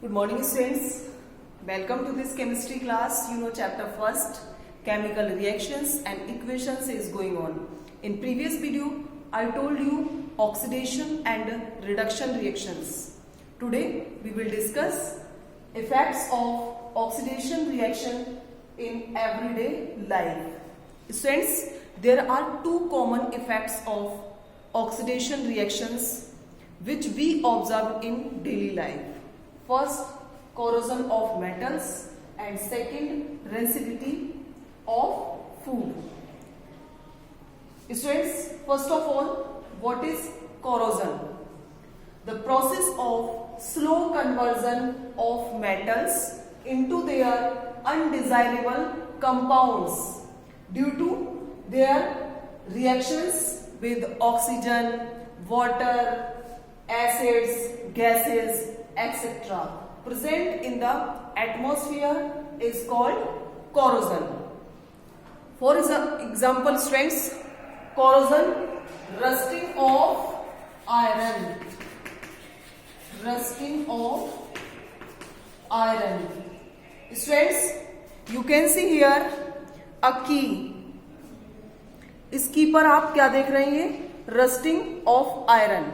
Good morning students. Welcome to this chemistry class. You know chapter first, chemical reactions and equations is going on. In previous video, I told you oxidation and reduction reactions. Today we will discuss effects of oxidation reaction in everyday life. Students, there are two common effects of oxidation reactions which we observe in daily life. First, corrosion of metals, and second, rancidity of food. Students, first of all, what is corrosion? The process of slow conversion of metals into their undesirable compounds due to their reactions with oxygen, water, acids, gases, etc. present in the atmosphere is called corrosion. For example, strengths, corrosion, rusting of iron, rusting of iron. Students, you can see here a key. इस की पर आप क्या देख रहे हैं? Rusting of iron.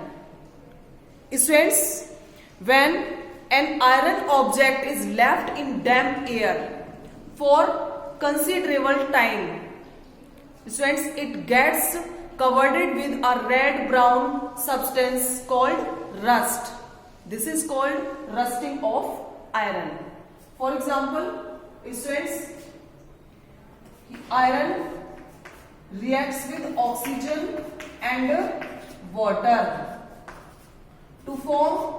Students, when an iron object is left in damp air for considerable time, students, it gets covered with a red-brown substance called rust. This is called rusting of iron. For example, students, iron reacts with oxygen and water to form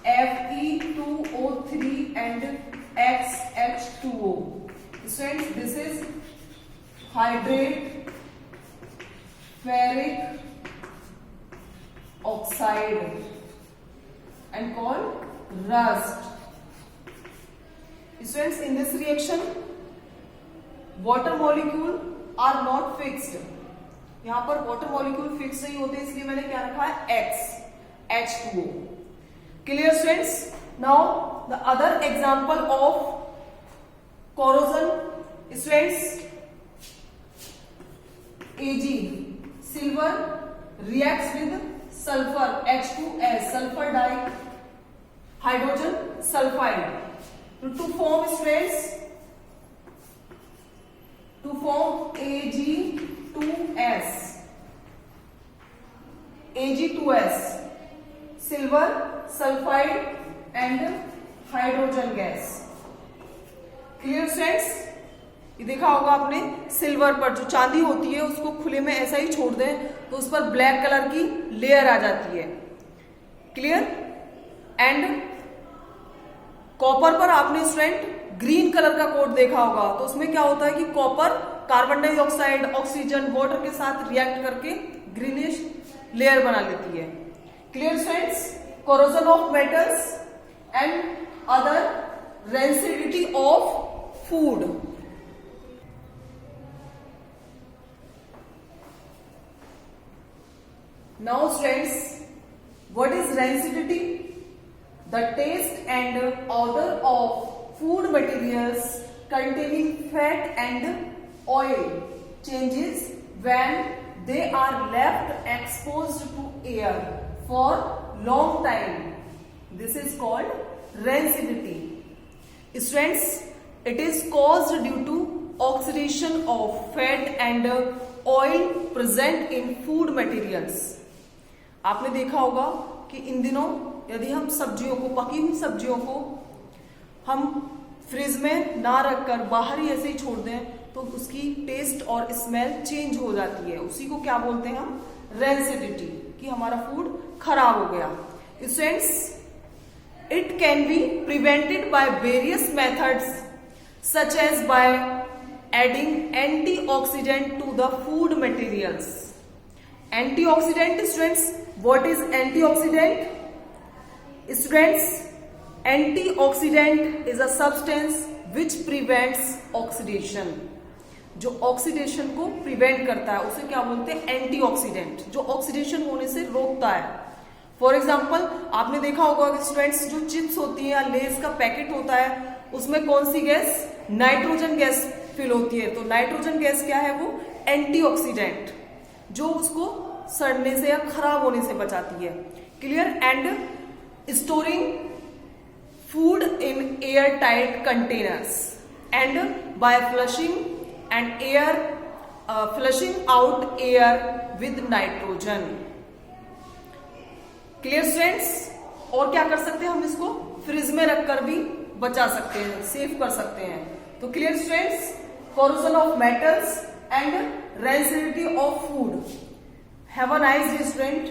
Fe2O3 and XH2O. Students, this is hydrate ferric oxide and called rust. Students, in this reaction, water molecule are not fixed. यहाँ पर water molecule fixed नहीं होते, इसलिए मैंने क्या रखा है X, H2O. Clear students? Now the other example of corrosion, students, Ag, silver reacts with sulfur, H2S, sulfur dihydrogen sulfide. To form students, to form Ag2S, Ag2S, silver sulfide and hydrogen gas. Clear students? ये देखा होगा आपने, silver पर जो चांदी होती है उसको खुले में ऐसा ही छोड़ दें तो उस पर ब्लैक कलर की लेयर आ जाती है. क्लियर? एंड कॉपर पर आपने स्टूडेंट ग्रीन कलर का कोट देखा होगा, तो उसमें क्या होता है कि copper carbon dioxide, oxygen, water के साथ रिएक्ट करके ग्रीनिश लेयर बना लेती है. Clear students? Corrosion of metals and other rancidity of food. Now students, what is rancidity? The taste and odor of food materials containing fat and oil changes when they are left exposed to air for long time. This is called rancidity. Students, it is caused due to oxidation of fat and oil present in food materials. आपने देखा होगा कि इन दिनों यदि हम सब्जियों को, पकी हुई सब्जियों को हम फ्रिज में ना रखकर बाहर ही ऐसे ही छोड़ दें तो उसकी टेस्ट और स्मेल चेंज हो जाती है. उसी को क्या बोलते हैं हम? rancidity, कि हमारा फूड खराब हो गया. Students, it can be prevented by various methods such as by adding antioxidant to the food materials. Antioxidant, students, what is antioxidant? Students, antioxidant is a substance which prevents oxidation. जो oxidation को prevent करता है उसे क्या बोलते हैं? Antioxidant. जो oxidation होने से रोकता है. फॉर एग्जाम्पल आपने देखा होगा कि स्टूडेंट्स जो चिप्स होती है या लेस का पैकेट होता है उसमें कौन सी गैस, नाइट्रोजन गैस फिल होती है। तो नाइट्रोजन गैस क्या है, वो एंटीऑक्सीडेंट जो उसको सड़ने से या खराब होने से बचाती है। Clear. And storing food in airtight containers and by flushing out air with nitrogen. Clear students. और क्या कर सकते हैं हम, इसको फ्रिज में रखकर भी बचा सकते हैं, सेव कर सकते हैं। तो clear students, corrosion of metals and rancidity of food. Have a nice day, student.